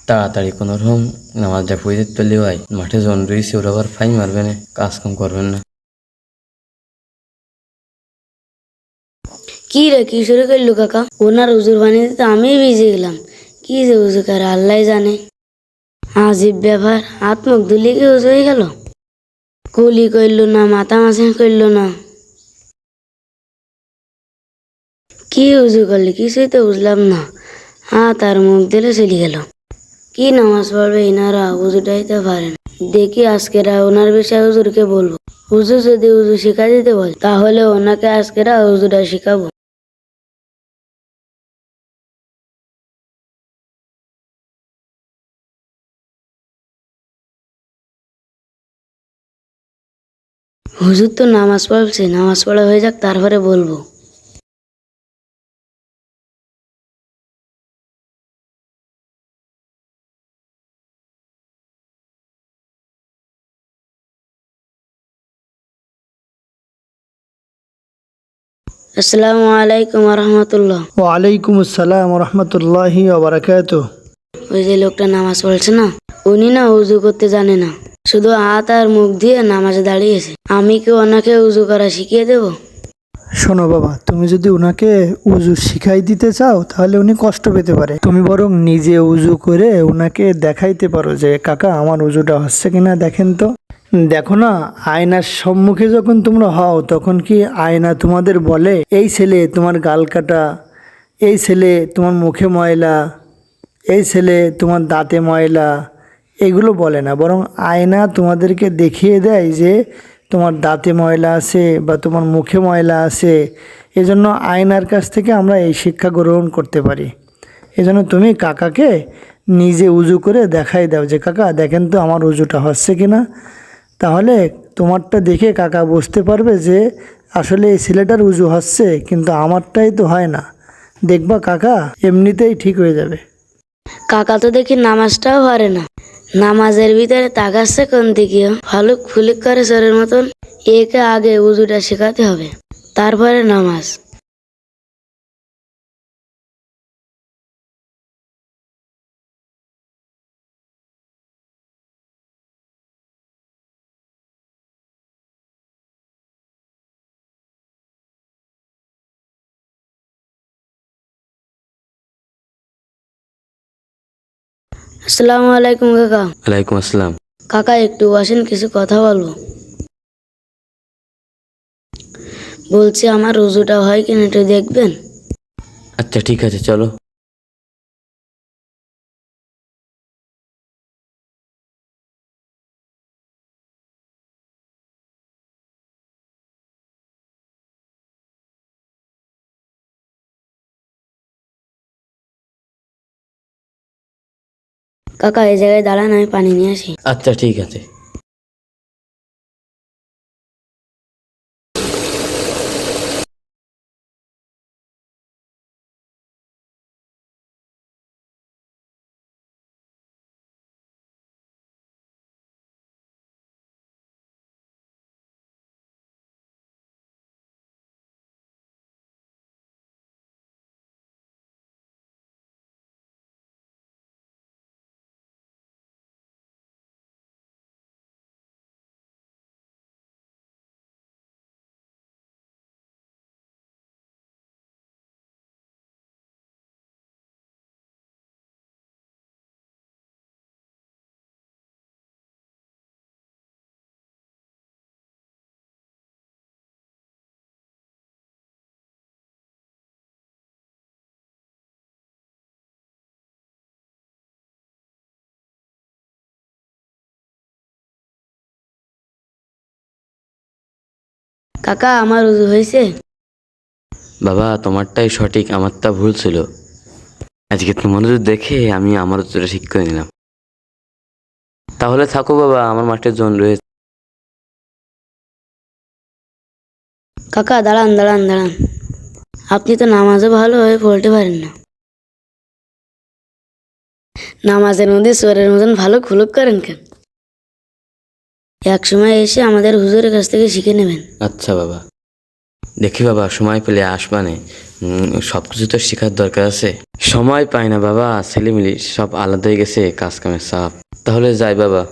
তাড়াতাড়ি কোনো রকম নামাজটা পড়ে দিতে পারলে ভাই, মাঠে জন রয়েছে, ওরা আবার ফাইন মারবে না, কাজ কাম করবেন না। কি রে, কি শুরু করলো কাকা? ওনার উজুর বানিয়ে দিতে আমি ভিজে গেলাম। কি যে উজু করে আল্লাহ জানে। আজীব ব্যাপার, হাত মুখ ধুলে কি উজু হয়ে গেল? কুলি করলো না, মাথা মাসে করলো না, কি উজু করলি কিছুই তো বুঝলাম না। হাত আর মুখ দিলে চলে গেল। কি নামাজ পড়বে এনারা, উজুটাই তো পারে না। দেখি আজকেরা ওনার বিষয়ে হুজুরকে বলবো। হুজুর যদি উজু শিখা দিতে বলে তাহলে ওনাকে আজকেরা উজুটা শিখাবো। হুজুর তো নামাজ পড়ছে, নামাজ পড়া হয়ে যাক তারপরে বলবো। আসসালামু আলাইকুম রহমতুল্লাহ। ওয়ালাইকুম আসসালাম রহমতুল্লাহি ওবরাকাতু। ওই যে লোকটা নামাজ পড়ছে না, উনি না উজু করতে জানে না, শুধু হাত আর মুখ দিয়ে নামাজে দাঁড়িয়েছে। আমি কি ওনাকে উজু করা শিখিয়ে দেব? শোনো বাবা, তুমি যদি ওনাকে উজু শিখাই দিতে চাও তাহলে উনি কষ্ট পেতে পারে। তুমি বরং নিজে উজু করে ওনাকে দেখাইতে পারো যে কাকা আমার উজুটা হচ্ছে কিনা দেখেন তো। দেখো না, আয়নার সম্মুখে যখন তোমরা হও তখন কি আয়না তোমাদের বলে এই ছেলে তোমার গাল কাটা, এই ছেলে তোমার মুখে ময়লা, এই ছেলে তোমার দাঁতে ময়লা, এগুলো বলে না। বরং আয়না তোমাদেরকে দেখিয়ে দেয় যে তোমার দাঁতে ময়লা আছে বা তোমার মুখে ময়লা আছে। এজন্য আয়নার কাছ থেকে আমরা এই শিক্ষা গ্রহণ করতে পারি। এজন্য তুমি কাকাকে নিজে উজু করে দেখাই দাও যে কাকা দেখেন তো আমার উজুটা হচ্ছে কিনা। তাহলে তোমারটা দেখে কাকা বুঝতে পারবে যে আসলে এই ছেলেটার উজু হচ্ছে, কিন্তু আমারটাই তো হয় না। দেখবা কাকা এমনিতেই ঠিক হয়ে যাবে। কাকা তো দেখি নামাজটাও পারে না। নামাজের ভিতরে তাকাচ্ছে কোন দিকেও, ফালুক ফুলুক করে চোরের মতন। একে আগে উজুটা শেখাতে হবে, তারপরে নামাজ। আসসালামু আলাইকুম কাকা। ওয়ালাইকুম আসসালাম। কাকা একটু বসেন, কিছু কথা বলবো। বলছি আমার উজুটা হয় কিনা একটু দেখবেন? আচ্ছা ঠিক আছে, চলো। কাকা এই জায়গায় দাঁড়ান, আমি পানি নিয়ে আসি। আচ্ছা ঠিক আছে। কাকা আমার উজু হয়েছে? বাবা তোমারটাই সঠিক, আমারটা ভুল ছিল। আজকে তোমার উজু দেখে আমি আমার উজুটা ঠিক করে নিলাম। তাহলে থাকো বাবা, আমার মাঠে জন রয়েছে। কাকা দাঁড়ান দাঁড়ান দাঁড়ান, আপনি তো নামাজও ভালোভাবে পড়তে পারেন না। নামাজের মধ্যে চোরের মতন ভালো খুলুক করেন কেন? এক সময় এসে আমাদের হুজুরের কাছ থেকে শিখে নেবেন। আচ্ছা বাবা, দেখি বাবা সময় পেলে আসবানে, সব কিছু তো শেখার দরকার আছে। সময় পাই না বাবা, ছেলেমিলি সব আলাদা হয়ে গেছে, কাজ কামের চাপ। তাহলে যাই বাবা।